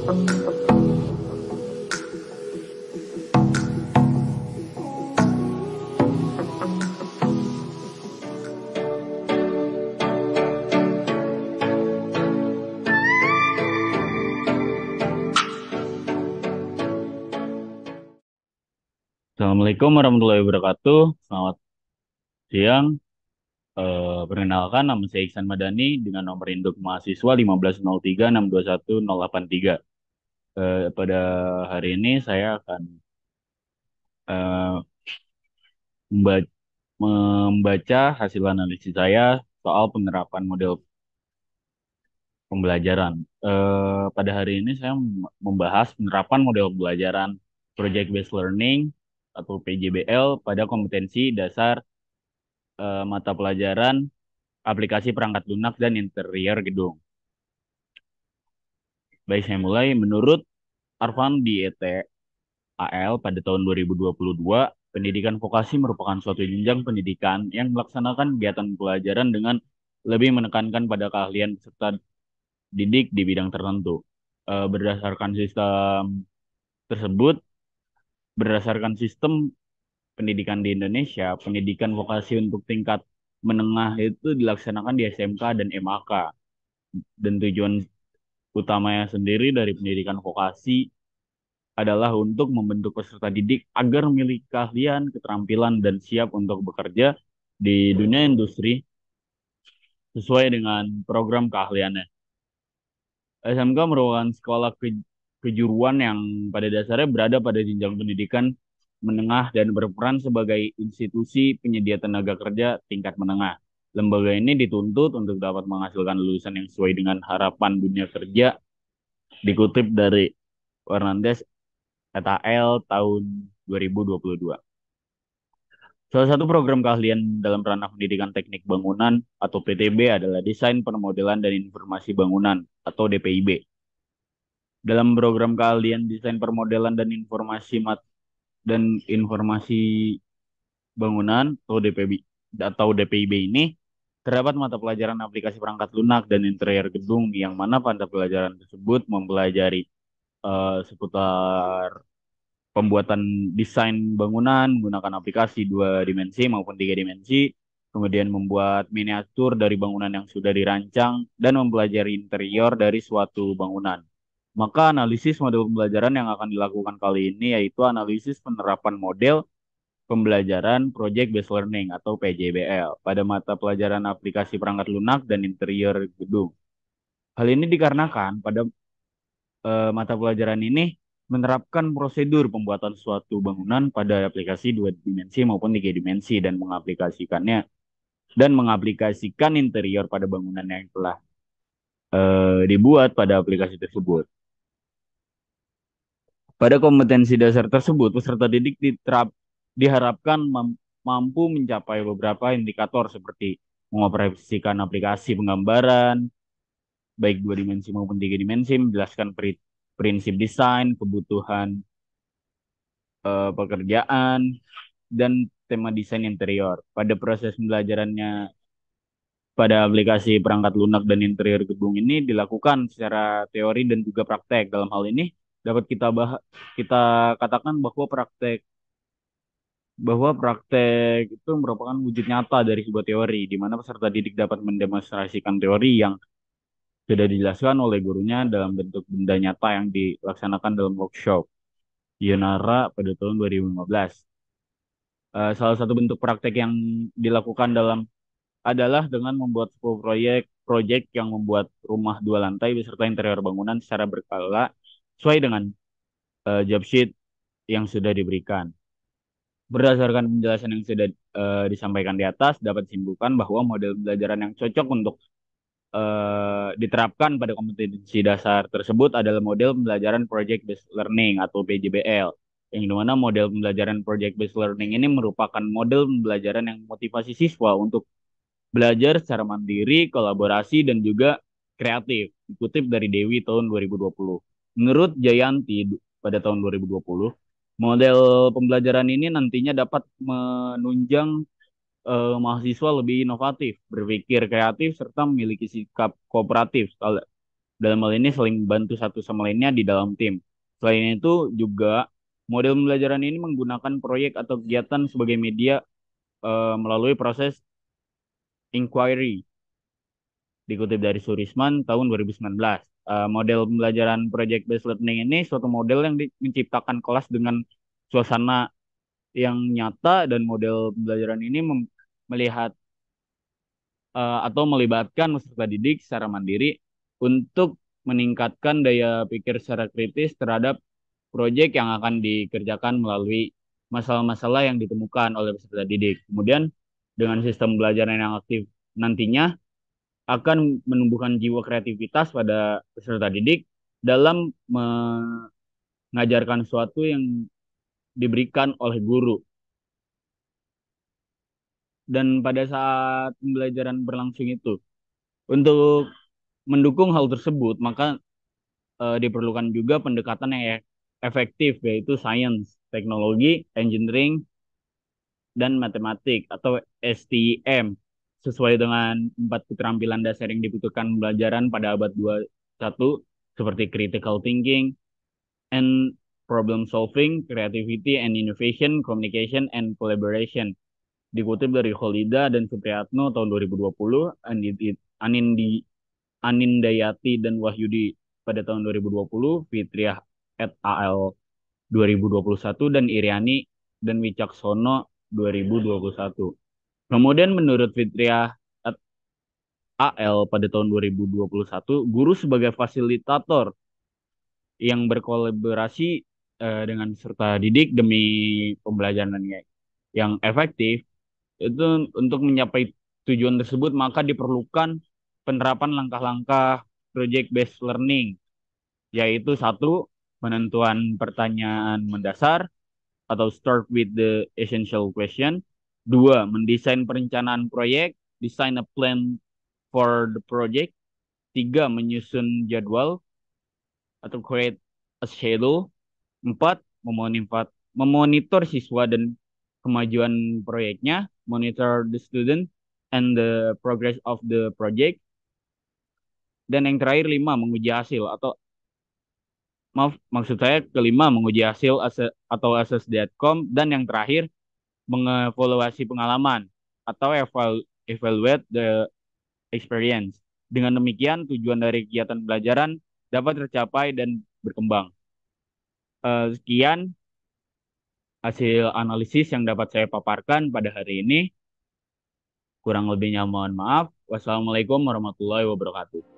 Assalamualaikum warahmatullahi wabarakatuh. Selamat siang. Perkenalkan, nama saya Iksan Madani dengan nomor induk mahasiswa 1503621083. Pada hari ini saya akan eh, memba- membaca hasil analisis saya soal penerapan model pembelajaran. Pada hari ini saya membahas penerapan model pembelajaran Project Based Learning atau PJBL pada kompetensi dasar mata pelajaran aplikasi perangkat lunak dan interior gedung. Baik, saya mulai. Menurut Arfan Diete AL pada tahun 2022, pendidikan vokasi merupakan suatu jenjang pendidikan yang melaksanakan kegiatan pelajaran dengan lebih menekankan pada keahlian peserta didik di bidang tertentu. Berdasarkan sistem tersebut, berdasarkan sistem pendidikan di Indonesia, pendidikan vokasi untuk tingkat menengah itu dilaksanakan di SMK dan MAK. Dan tujuan utamanya sendiri dari pendidikan vokasi adalah untuk membentuk peserta didik agar memiliki keahlian, keterampilan, dan siap untuk bekerja di dunia industri sesuai dengan program keahliannya. SMK merupakan sekolah kejuruan yang pada dasarnya berada pada jenjang pendidikan menengah dan berperan sebagai institusi penyedia tenaga kerja tingkat menengah. Lembaga ini dituntut untuk dapat menghasilkan lulusan yang sesuai dengan harapan dunia kerja, dikutip dari Fernandes et al. Tahun 2022. Salah satu program keahlian dalam ranah pendidikan teknik bangunan atau PTB adalah desain permodelan dan informasi bangunan atau DPIB. Dalam program keahlian desain permodelan dan informasi bangunan atau DPIB ini terdapat mata pelajaran aplikasi perangkat lunak dan interior gedung yang mana mata pelajaran tersebut mempelajari seputar pembuatan desain bangunan menggunakan aplikasi dua dimensi maupun tiga dimensi, kemudian membuat miniatur dari bangunan yang sudah dirancang, dan mempelajari interior dari suatu bangunan. Maka analisis model pembelajaran yang akan dilakukan kali ini yaitu analisis penerapan model pembelajaran Project Based Learning atau PJBL pada mata pelajaran aplikasi perangkat lunak dan interior gedung. Hal ini dikarenakan pada mata pelajaran ini menerapkan prosedur pembuatan suatu bangunan pada aplikasi dua dimensi maupun tiga dimensi dan mengaplikasikan interior pada bangunan yang telah dibuat pada aplikasi tersebut. Pada kompetensi dasar tersebut, peserta didik diharapkan mampu mencapai beberapa indikator seperti mengoperasikan aplikasi penggambaran, baik dua dimensi maupun tiga dimensi, menjelaskan prinsip desain, kebutuhan pekerjaan, dan tema desain interior. Pada proses pembelajarannya pada aplikasi perangkat lunak dan interior gedung ini dilakukan secara teori dan juga praktek. Dalam hal ini dapat kita katakan bahwa praktek itu merupakan wujud nyata dari sebuah teori, di mana peserta didik dapat mendemonstrasikan teori yang sudah dijelaskan oleh gurunya dalam bentuk benda nyata yang dilaksanakan dalam workshop Yonara pada tahun 2015. Salah satu bentuk praktek yang dilakukan adalah dengan membuat sebuah proyek yang membuat rumah dua lantai beserta interior bangunan secara berkala sesuai dengan job sheet yang sudah diberikan. Berdasarkan penjelasan yang sudah disampaikan di atas, dapat disimpulkan bahwa model pembelajaran yang cocok untuk diterapkan pada kompetensi dasar tersebut adalah model pembelajaran Project Based Learning atau PJBL. Yang dimana model pembelajaran Project Based Learning ini merupakan model pembelajaran yang memotivasi siswa untuk belajar secara mandiri, kolaborasi, dan juga kreatif. Dikutip dari Dewi tahun 2020. Menurut Jayanti pada tahun 2020, model pembelajaran ini nantinya dapat menunjang mahasiswa lebih inovatif, berpikir kreatif, serta memiliki sikap kooperatif Dalam hal ini saling bantu satu sama lainnya di dalam tim. Selain itu juga model pembelajaran ini menggunakan proyek atau kegiatan sebagai media melalui proses inquiry, dikutip dari Surisman tahun 2019. Model pembelajaran project based learning ini suatu model yang menciptakan kelas dengan suasana yang nyata, dan model pembelajaran ini melihat atau melibatkan peserta didik secara mandiri untuk meningkatkan daya pikir secara kritis terhadap proyek yang akan dikerjakan melalui masalah-masalah yang ditemukan oleh peserta didik. Kemudian dengan sistem pembelajaran yang aktif nantinya akan menumbuhkan jiwa kreativitas pada peserta didik dalam mengajarkan sesuatu yang diberikan oleh guru. Dan pada saat pembelajaran berlangsung itu, untuk mendukung hal tersebut, maka diperlukan juga pendekatan yang efektif, yaitu sains, teknologi, engineering, dan matematik atau STEM, sesuai dengan empat keterampilan dasar yang dibutuhkan pembelajaran pada abad 21, seperti critical thinking and problem solving, creativity and innovation, communication and collaboration. Dikutip dari Kholida dan Supriyatno tahun 2020, Anindayati dan Wahyudi pada tahun 2020, Fitriah et al. 2021, dan Iriani dan Wicaksono 2021. Kemudian menurut Fitriah et al. Pada tahun 2021, guru sebagai fasilitator yang berkolaborasi dengan peserta didik demi pembelajaran yang efektif, itu untuk mencapai tujuan tersebut maka diperlukan penerapan langkah-langkah project based learning, yaitu satu, penentuan pertanyaan mendasar atau start with the essential question. Dua, mendesain perencanaan proyek, design a plan for the project. Tiga, menyusun jadwal atau create a schedule. Empat, memonitor siswa dan kemajuan proyeknya, monitor the student and the progress of the project. Dan yang terakhir, lima, menguji hasil atau maksud saya kelima, menguji hasil atau assess the outcome. Dan yang terakhir, mengevaluasi pengalaman atau evaluate the experience. Dengan demikian, tujuan dari kegiatan pelajaran dapat tercapai dan berkembang. Sekian hasil analisis yang dapat saya paparkan pada hari ini. Kurang lebihnya mohon maaf. Wassalamualaikum warahmatullahi wabarakatuh.